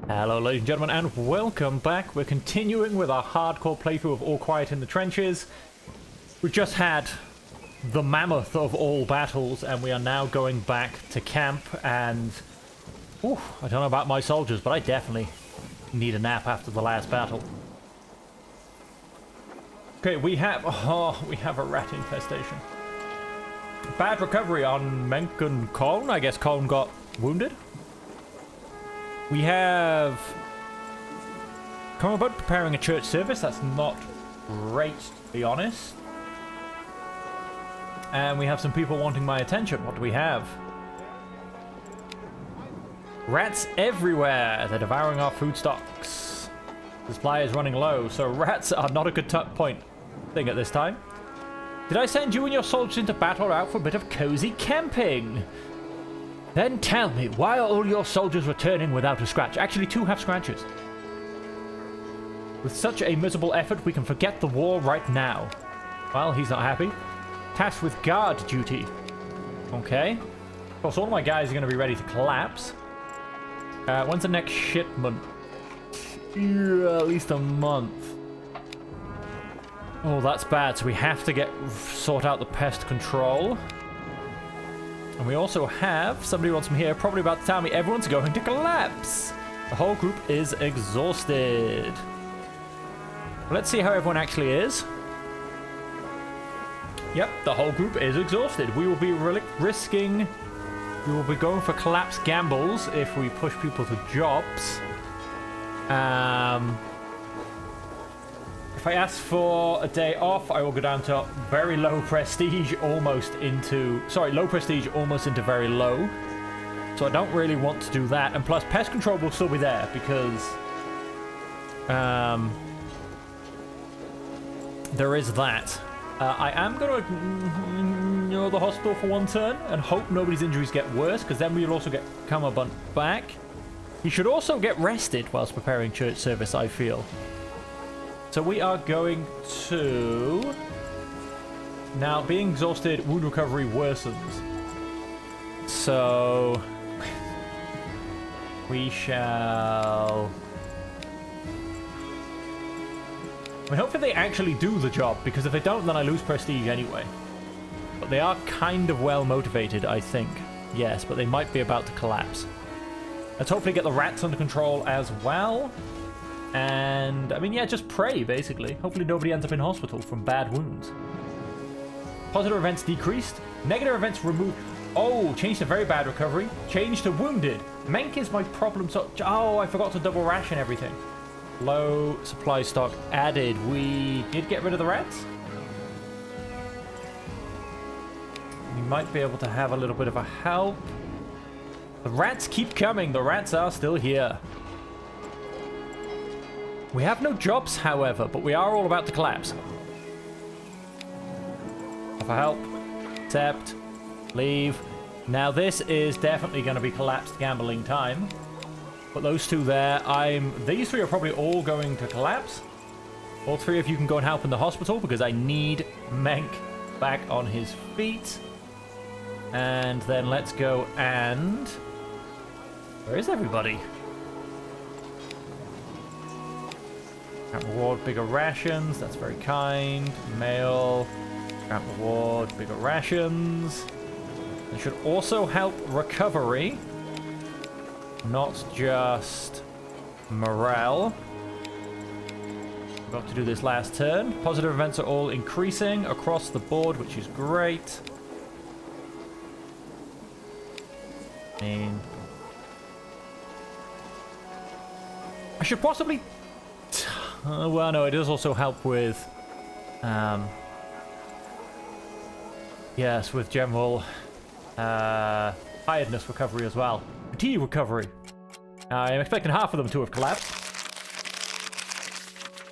Hello ladies and gentlemen, and welcome back. We're continuing with our hardcore playthrough of All Quiet in the Trenches. We've just had the mammoth of all battles, and we are now going back to camp, and... Ooh, I don't know about my soldiers, but I definitely need a nap after the last battle. Okay, we have a rat infestation. Bad recovery on Menk and Colm. I guess Colm got wounded. We have come about preparing a church service. That's not great, to be honest. And we have some people wanting my attention. What do we have? Rats everywhere. They're devouring our food stocks. The supply is running low, so rats are not a good thing at this time. Did I send you and your soldiers into battle out for a bit of cozy camping? Then tell me, why are all your soldiers returning without a scratch? Actually, 2 have scratches. With such a miserable effort, we can forget the war right now. Well, he's not happy. Tasked with guard duty. Okay. Of course, all of my guys are going to be ready to collapse. When's the next shipment? Yeah, at least a month. Oh, that's bad. So we have to sort out the pest control. And we also have, somebody wants me here, probably about to tell me everyone's going to collapse. The whole group is exhausted. Let's see how everyone actually is. Yep, the whole group is exhausted. We will be we will be going for collapse gambles if we push people to jobs. If I ask for a day off, I will go down to very low prestige, almost into very low. So I don't really want to do that. And plus, pest control will still be there because there is that. I am going to ignore the hospital for one turn and hope nobody's injuries get worse, because then we'll also get Cumberbunt back. He should also get rested whilst preparing church service, I feel. So we are going to... Now, being exhausted, wound recovery worsens. So... we shall... I mean, hopefully they actually do the job, because if they don't, then I lose prestige anyway. But they are kind of well motivated, I think. Yes, but they might be about to collapse. Let's hopefully get the rats under control as well. And, I mean, yeah, just pray, basically. Hopefully nobody ends up in hospital from bad wounds. Positive events decreased. Negative events removed. Oh, change to very bad recovery. Change to wounded. Menk is my problem. So, oh, I forgot to double ration everything. Low supply stock added. We did get rid of the rats. We might be able to have a little bit of a help. The rats keep coming. The rats are still here. We have no jobs, however, but we are all about to collapse. For help. Accept. Leave. Now this is definitely going to be collapsed gambling time. But those 2 there, these 3 are probably all going to collapse. All 3 of you can go and help in the hospital, because I need Menk back on his feet. And then let's go and... Where is everybody? Grant reward, bigger rations. That's very kind. Mail. Grant reward, bigger rations. It should also help recovery. Not just morale. We've got to do this last turn. Positive events are all increasing across the board, which is great. I should possibly... well, no, it does also help with... yes, with general tiredness recovery as well. Fatigue recovery. I am expecting half of them to have collapsed.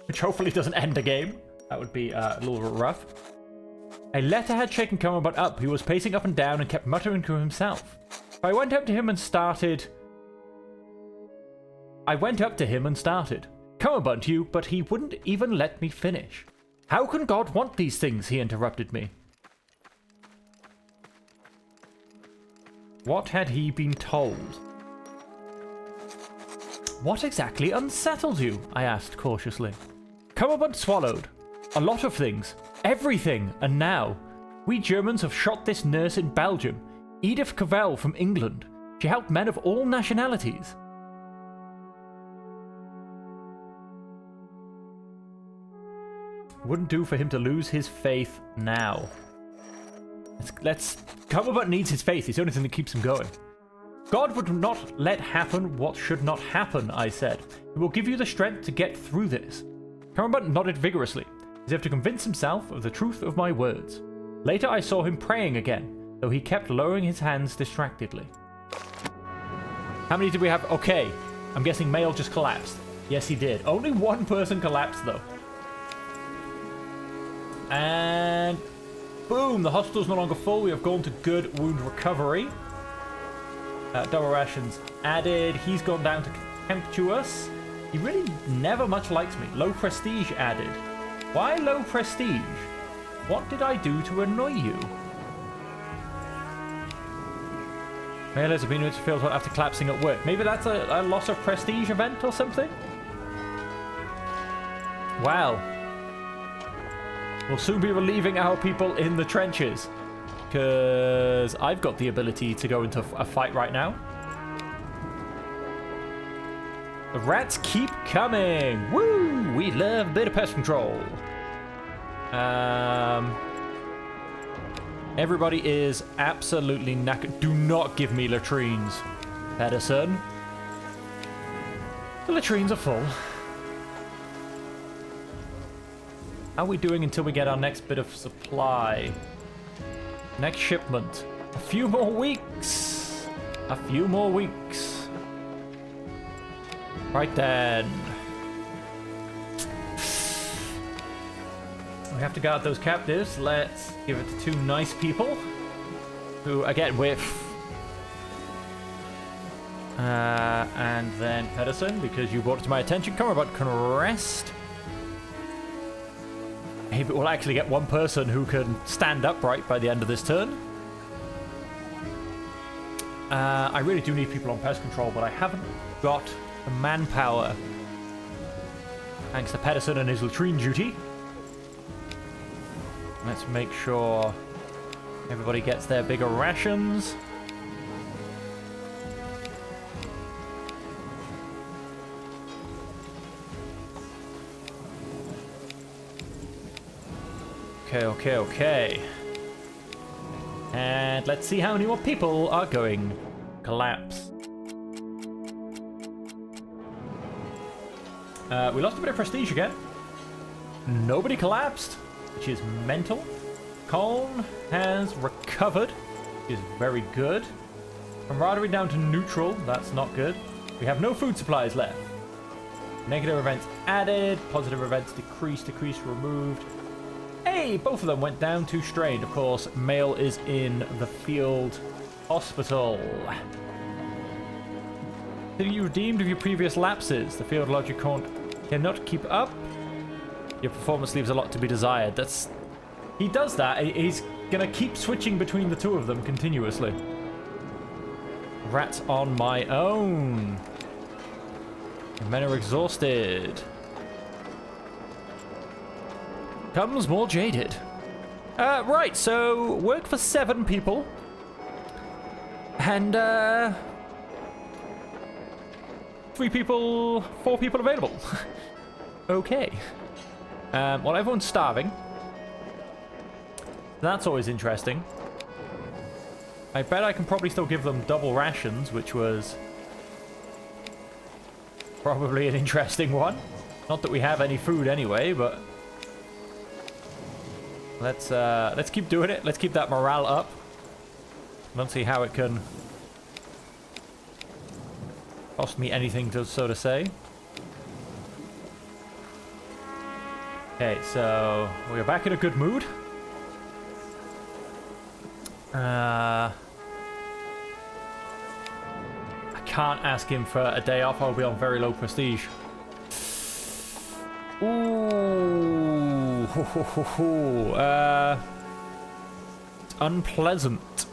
Which hopefully doesn't end the game. That would be a little bit rough. A letter had shaken Cumberbunt up. He was pacing up and down and kept muttering to himself. I went up to him and started. Cumberbunt, you, but he wouldn't even let me finish. How can God want these things? He interrupted me. What had he been told? What exactly unsettled you? I asked cautiously. Cumberbund swallowed. A lot of things. Everything. And now, we Germans have shot this nurse in Belgium, Edith Cavell from England. She helped men of all nationalities. Wouldn't do for him to lose his faith now. Cumberbund needs his faith. It's the only thing that keeps him going. God would not let happen what should not happen, I said. He will give you the strength to get through this. Cumberbund nodded vigorously, as if to convince himself of the truth of my words. Later I saw him praying again, though he kept lowering his hands distractedly. How many did we have? Okay, I'm guessing Mail just collapsed. Yes, he did. Only one person collapsed, though. And boom, the hospital's no longer full. We have gone to good wound recovery. Double rations added. He's gone down to contemptuous. He really never much likes me. Low prestige added. Why low prestige? What did I do to annoy you? Mailers have been in field after collapsing at work. Maybe that's a loss of prestige event or something? Wow. We'll soon be relieving our people in the trenches. Because I've got the ability to go into a fight right now. The rats keep coming. Woo! We love a bit of pest control. Everybody is absolutely knackered. Do not give me latrines, Pedersen. The latrines are full. How are we doing until we get our next bit of supply? Next shipment. A few more weeks. A few more weeks. Right then. We have to guard those captives. Let's give it to two nice people. Who, again, with... and then Pedersen, because you brought it to my attention. Cumberbund can rest. Maybe we'll actually get one person who can stand upright by the end of this turn. I really do need people on pest control, but I haven't got the manpower. Thanks to Pedersen and his latrine duty. Let's make sure everybody gets their bigger rations. Okay. And let's see how many more people are going collapse. We lost a bit of prestige again. Nobody collapsed, which is mental. Colne has recovered, which is very good. Camaraderie down to neutral, that's not good. We have no food supplies left. Negative events added, positive events decreased, removed. Hey, both of them went down to strained. Of course, Mail is in the field hospital. Have you redeemed of your previous lapses? The field logic cannot keep up. Your performance leaves a lot to be desired. He does that. He's gonna keep switching between the two of them continuously. Rats on my own. Your men are exhausted. Comes more jaded. Right, so work for 7 people. And 4 people available. Okay. Well, everyone's starving. That's always interesting. I bet I can probably still give them double rations, which was probably an interesting one. Not that we have any food anyway, but let's keep doing it. Let's keep that morale up. Let's see how it can cost me anything, so to say. Okay, so we're back in a good mood. I can't ask him for a day off. I'll be on very low prestige. Ooh, it's unpleasant.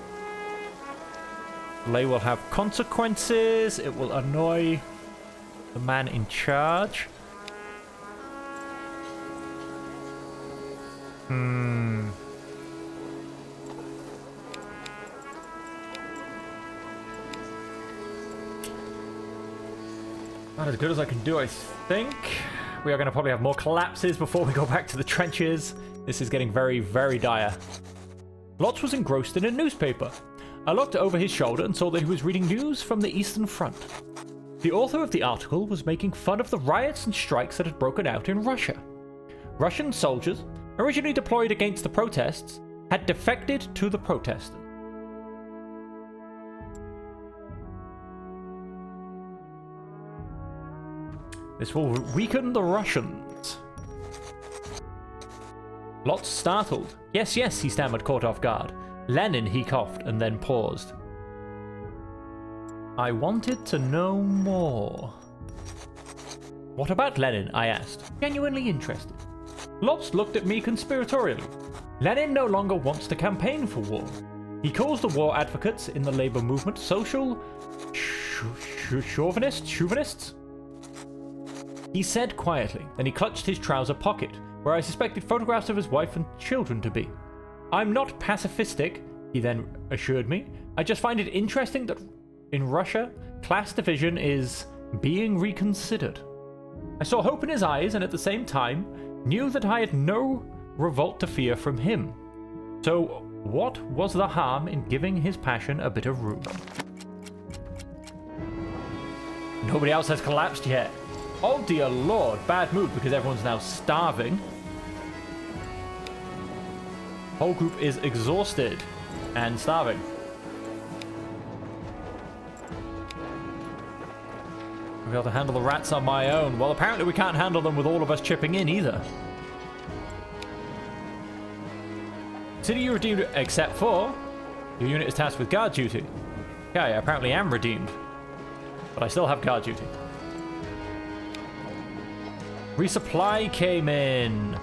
Delay will have consequences. It will annoy the man in charge. Not as good as I can do, I think. We are going to probably have more collapses before we go back to the trenches. This is getting very, very dire. Lotz was engrossed in a newspaper. I looked over his shoulder and saw that he was reading news from the Eastern Front. The author of the article was making fun of the riots and strikes that had broken out in Russia. Russian soldiers, originally deployed against the protests, had defected to the protesters. This will weaken the Russians. Lotz startled. Yes, yes, he stammered, caught off guard. Lenin, he coughed, and then paused. I wanted to know more. What about Lenin? I asked, genuinely interested. Lotz looked at me conspiratorially. Lenin no longer wants to campaign for war. He calls the war advocates in the labor movement social chauvinists? He said quietly, then he clutched his trouser pocket, where I suspected photographs of his wife and children to be. I'm not pacifistic, he then assured me. I just find it interesting that in Russia, class division is being reconsidered. I saw hope in his eyes and at the same time knew that I had no revolt to fear from him. So what was the harm in giving his passion a bit of room? Nobody else has collapsed yet. Oh dear lord, bad mood because everyone's now starving. Whole group is exhausted and starving. I'll be able to handle the rats on my own. Well, apparently we can't handle them with all of us chipping in either. Consider you redeemed except for your unit is tasked with guard duty. Yeah, I apparently am redeemed. But I still have guard duty. Resupply came in.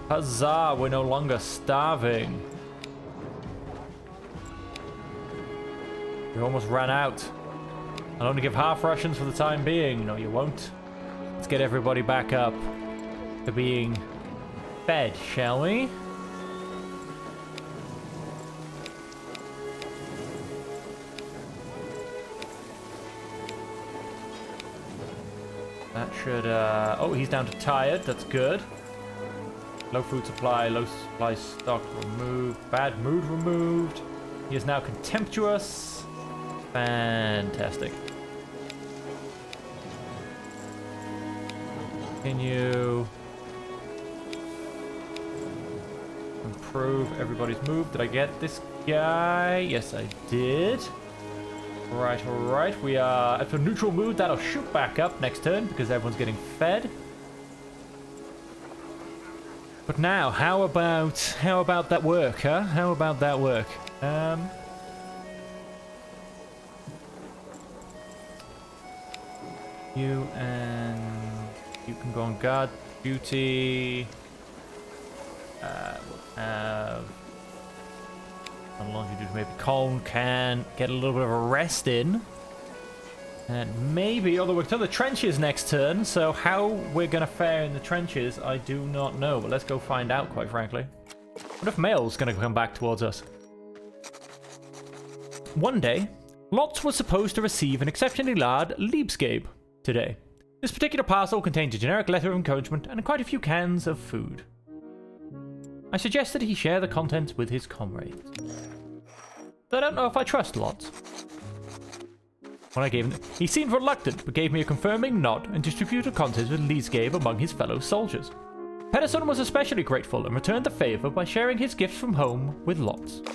Huzzah, we're no longer starving. We almost ran out. I'll only give half rations for the time being. No, you won't. Let's get everybody back up to being fed, shall we? That should, oh, he's down to tired. That's good. Low food supply, low supply stock removed. Bad mood removed. He is now contemptuous. Fantastic. Continue. Improve everybody's move. Did I get this guy? Yes, I did. Right, alright. We are at a neutral mood. That'll shoot back up next turn because everyone's getting fed. But now, how about that work, huh? How about that work? You can go on guard duty. We'll have laundry duty. Maybe Colm can get a little bit of a rest in. And maybe, although we're to the trenches next turn, so how we're going to fare in the trenches, I do not know. But let's go find out, quite frankly. What if Mail's going to come back towards us? One day, Lotz was supposed to receive an exceptionally large Liebsgabe today. This particular parcel contained a generic letter of encouragement and quite a few cans of food. I suggested he share the contents with his comrades. I don't know if I trust Lotz. When I gave him, he seemed reluctant, but gave me a confirming nod and distributed contents with Liebsgabe among his fellow soldiers. Pedersen was especially grateful and returned the favor by sharing his gifts from home with Lotz.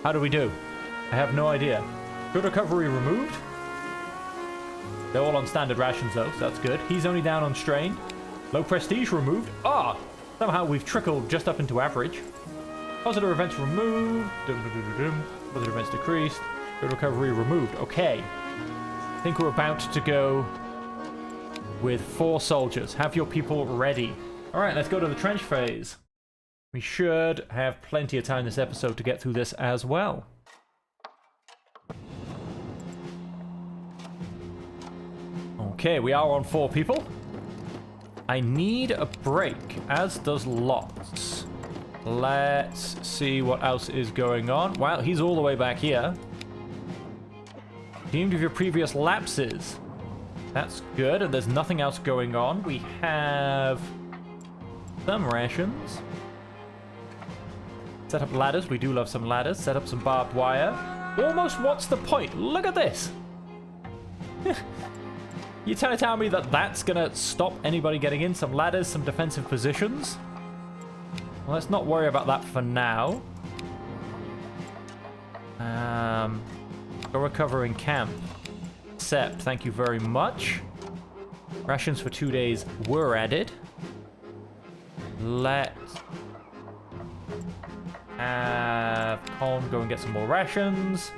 How do we do? I have no idea. Good recovery removed. They're all on standard rations though, so that's good. He's only down on strain. Low prestige removed. Ah! Somehow we've trickled just up into average. Positive events removed. Positive events decreased. Good recovery removed. Okay. I think we're about to go with 4 soldiers. Have your people ready. Alright, let's go to the trench phase. We should have plenty of time this episode to get through this as well. Okay, we are on 4 people. I need a break, as does Lots. Let's see what else is going on. Wow, he's all the way back here. Deemed of your previous lapses. That's good, and there's nothing else going on. We have some rations. Set up ladders. We do love some ladders. Set up some barbed wire. Almost what's the point? Look at this. You trying to tell me that that's going to stop anybody getting in? Some ladders, some defensive positions. Well, let's not worry about that for now. Go recover in camp. Accept. Thank you very much. Rations for 2 days were added. Let's have Colin go and get some more rations.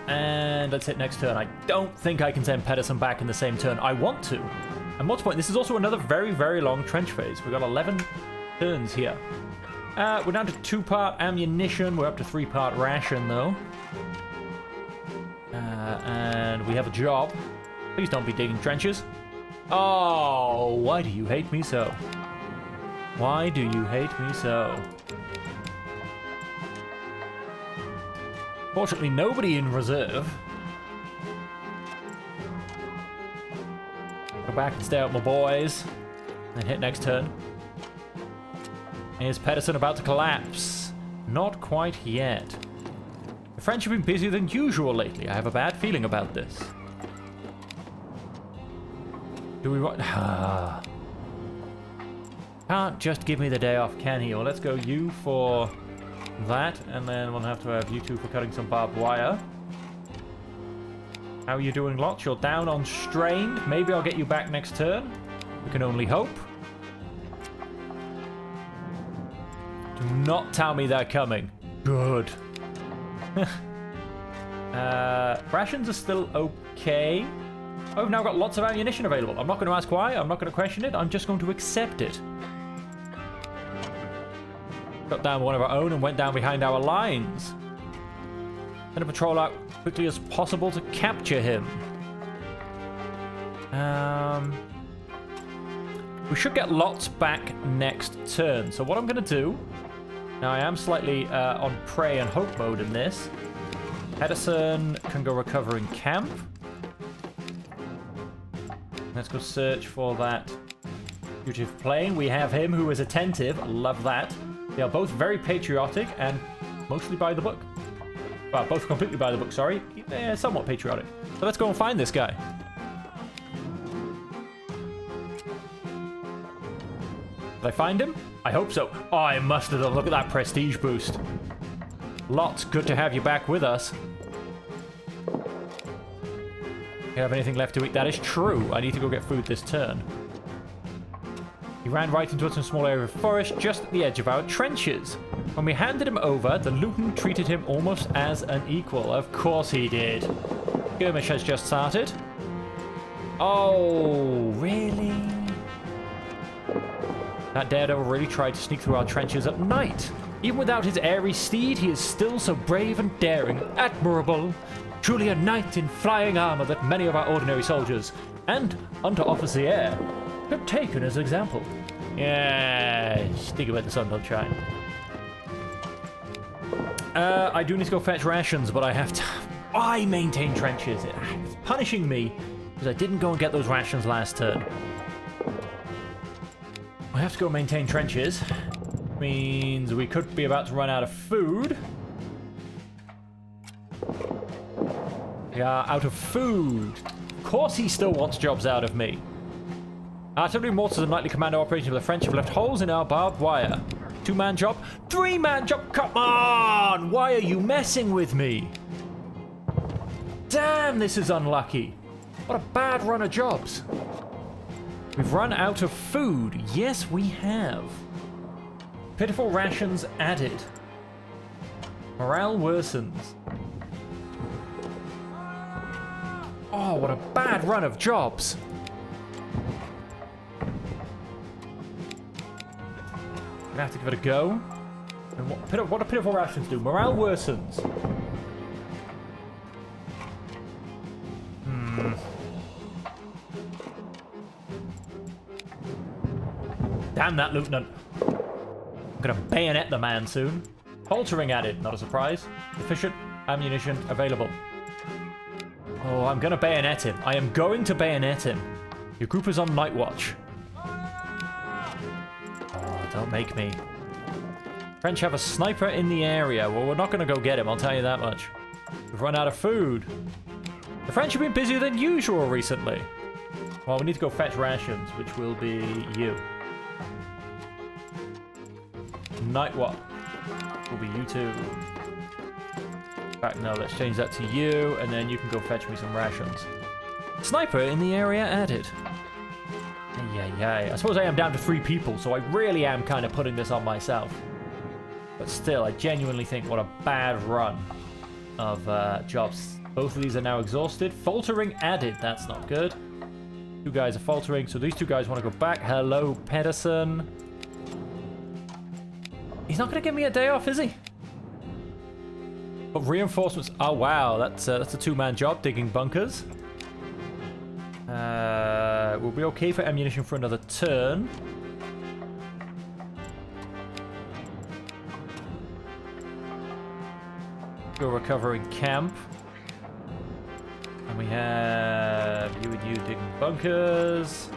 And let's hit next turn. I don't think I can send Pedersen back in the same turn. I want to. And what's the point? This is also another very, very long trench phase. We've got 11 turns here. We're down to 2-part ammunition. We're up to 3-part ration, though. And we have a job. Please don't be digging trenches. Oh, why do you hate me so? Why do you hate me so? Fortunately, nobody in reserve. Go back and stay out, my boys. And hit next turn. Is Pedersen about to collapse? Not quite yet. The French have been busier than usual lately. I have a bad feeling about this. Do we want... Can't just give me the day off, can he? Or let's go you for that, and then we'll have to have you two for cutting some barbed wire. How are you doing, Lots? You're down on strained. Maybe I'll get you back next turn. We can only hope. Do not tell me they're coming. Good. Rations are still okay. Oh, I've now got lots of ammunition available. I'm not going to ask why. I'm not going to question it. I'm just going to accept it. Got down one of our own and went down behind our lines. Send a patrol out quickly as possible to capture him. We should get Lots back next turn. So what I'm going to do... Now, I am slightly on pray and hope mode in this. Pedersen can go recover in camp. Let's go search for that fugitive plane. We have him who is attentive. I love that. They are both very patriotic and mostly by the book. Well, both completely by the book, sorry. Somewhat patriotic. So let's go and find this guy. Did I find him? I hope so. Oh, I must have done. Look at that prestige boost. Lots. Good to have you back with us. You have anything left to eat? That is true. I need to go get food this turn. He ran right into us in a small area of forest just at the edge of our trenches. When we handed him over, the Luton treated him almost as an equal. Of course he did. Skirmish has just started. Oh, really? That daredevil really tried to sneak through our trenches at night. Even without his airy steed, he is still so brave and daring. Admirable. Truly a knight in flying armor that many of our ordinary soldiers and Unteroffizier have taken as example. Yeah, think about the sun don't shine. I do need to go fetch rations, but I have to... I maintain trenches. It's punishing me because I didn't go and get those rations last turn. I have to go maintain trenches. Means we could be about to run out of food. We are out of food. Of course he still wants jobs out of me. Artillery mortars and nightly commando operations of the French have left holes in our barbed wire. 2-man job? 3-man job? Come on! Why are you messing with me? Damn, this is unlucky. What a bad run of jobs. We've run out of food. Yes, we have. Pitiful rations added. Morale worsens. Oh, what a bad run of jobs. Gonna have to give it a go. And what do pitiful rations do? Morale worsens. Damn that lieutenant. I'm gonna bayonet the man soon. Faltering added, not a surprise. Efficient ammunition available. Oh, I'm gonna bayonet him. I am going to bayonet him. Your group is on night watch. Oh, don't make me. French have a sniper in the area. Well, we're not gonna go get him, I'll tell you that much. We've run out of food. The French have been busier than usual recently. Well, we need to go fetch rations, which will be you. Night watch will be you two. In fact, no, let's change that to you, and then you can go fetch me some rations. Sniper in the area added. I suppose I am down to 3 people, so I really am kind of putting this on myself. But still, I genuinely think what a bad run of jobs. Both of these are now exhausted. Faltering added, that's not good. 2 guys are faltering, so these 2 guys want to go back. Hello, Pedersen. He's not going to give me a day off, is he? But reinforcements. Oh, wow. That's a 2-man job, digging bunkers. We'll be okay for ammunition for another turn. Go recovering camp. And we have you and you digging bunkers.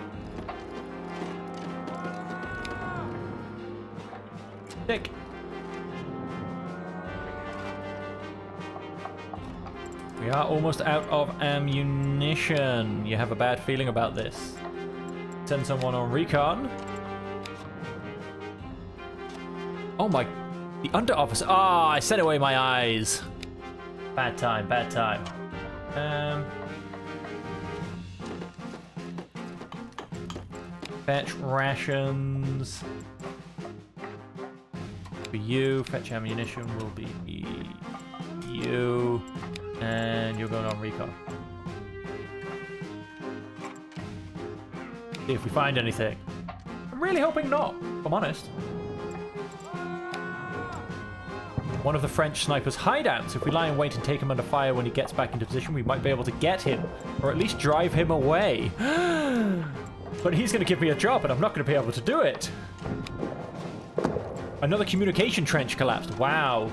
Dick. We are almost out of ammunition. You have a bad feeling about this. Send someone on recon. Oh my... The under officer. Ah, I sent away my eyes. Bad time, bad time. Fetch rations. For you. Fetch ammunition will be you. And you're going on recon. See if we find anything. I'm really hoping not, if I'm honest. One of the French snipers' hideouts. If we lie in wait and take him under fire when he gets back into position, we might be able to get him. Or at least drive him away. But he's going to give me a job, and I'm not going to be able to do it. Another communication trench collapsed. Wow.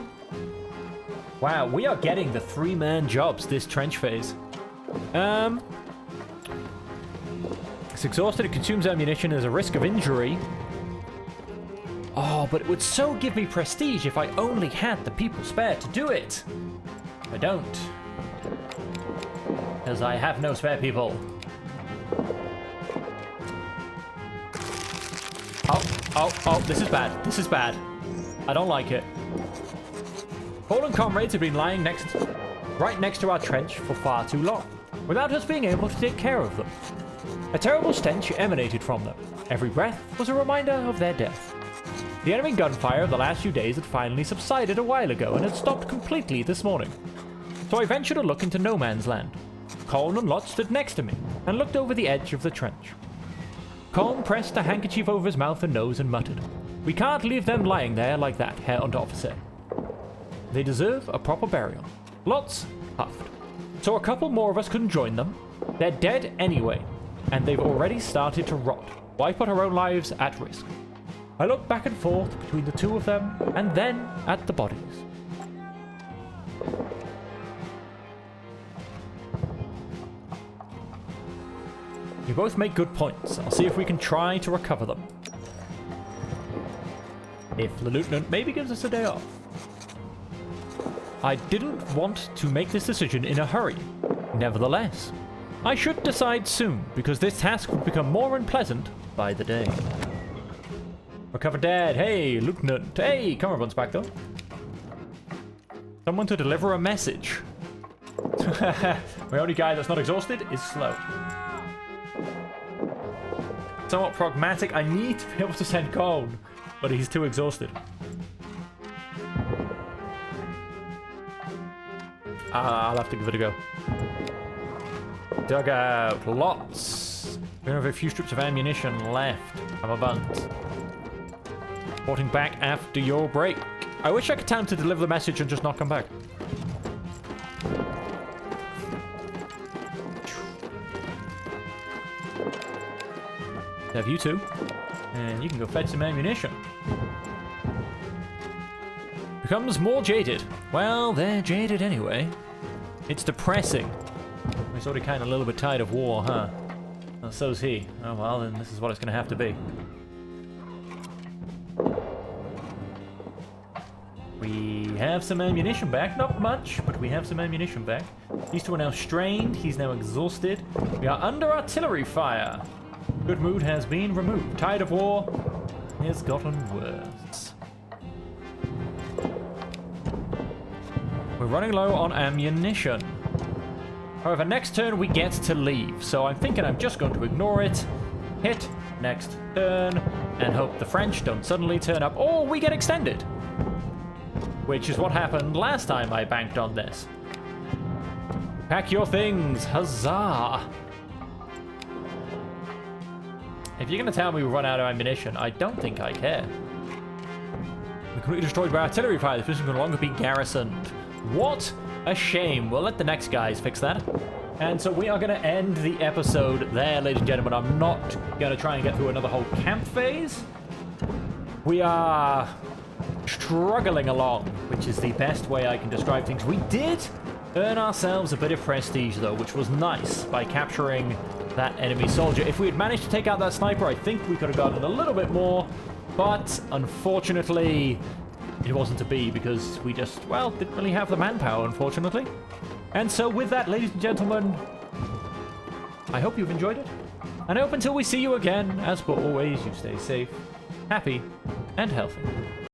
Wow, we are getting the 3-man jobs this trench phase. It's exhausted, it consumes ammunition, there's a risk of injury. Oh, but it would so give me prestige if I only had the people spare to do it. I don't. Because I have no spare people. Oh, this is bad. This is bad. I don't like it. Fallen comrades have been lying right next to our trench for far too long, without us being able to take care of them. A terrible stench emanated from them. Every breath was a reminder of their death. The enemy gunfire of the last few days had finally subsided a while ago and had stopped completely this morning. So I ventured a look into no man's land. Colm and Lot stood next to me and looked over the edge of the trench. Colm pressed a handkerchief over his mouth and nose and muttered, "We can't leave them lying there like that, Herr Unteroffizier. They deserve a proper burial." Lots huffed. "So a couple more of us couldn't join them? They're dead anyway, and they've already started to rot. Why put our own lives at risk?" I looked back and forth between the 2 of them, and then at the bodies. You both make good points. I'll see if we can try to recover them. If the lieutenant maybe gives us a day off. I didn't want to make this decision in a hurry. Nevertheless, I should decide soon, because this task would become more unpleasant by the day. Recover dead. Hey, Lieutenant. Hey, Cummerbund's back though. Someone to deliver a message. My only guy that's not exhausted is slow. Somewhat pragmatic. I need to be able to send Colm, but he's too exhausted. I'll have to give it a go. Dugout. Lots. We have a few strips of ammunition left. I'm a bunt. Reporting back after your break. I wish I could tell him to deliver the message and just not come back. Have you two. And you can go fetch some ammunition. Becomes more jaded. Well, they're jaded anyway. It's depressing. We're sort of kind of a little bit tired of war, huh? Well, so's he. Oh well, then this is what it's going to have to be. We have some ammunition back. Not much, but we have some ammunition back. These two are now strained. He's now exhausted. We are under artillery fire. Good mood has been removed. Tide of war has gotten worse. We're running low on ammunition. However, next turn we get to leave, so I'm thinking I'm just going to ignore it, hit next turn, and hope the French don't suddenly turn up, or we get extended. Which is what happened last time I banked on this. Pack your things, huzzah! If you're going to tell me we run out of ammunition, I don't think I care. We're completely destroyed by artillery fire. This position can no longer be garrisoned. What a shame. We'll let the next guys fix that. And so we are going to end the episode there, ladies and gentlemen. I'm not going to try and get through another whole camp phase. We are struggling along, which is the best way I can describe things. We did earn ourselves a bit of prestige, though, which was nice by capturing that enemy soldier. If we had managed to take out that sniper, I think we could have gotten a little bit more, but unfortunately it wasn't to be because we just, well, didn't really have the manpower, unfortunately. And so with that, ladies and gentlemen, I hope you've enjoyed it, and I hope until we see you again, as per always, you stay safe, happy, and healthy.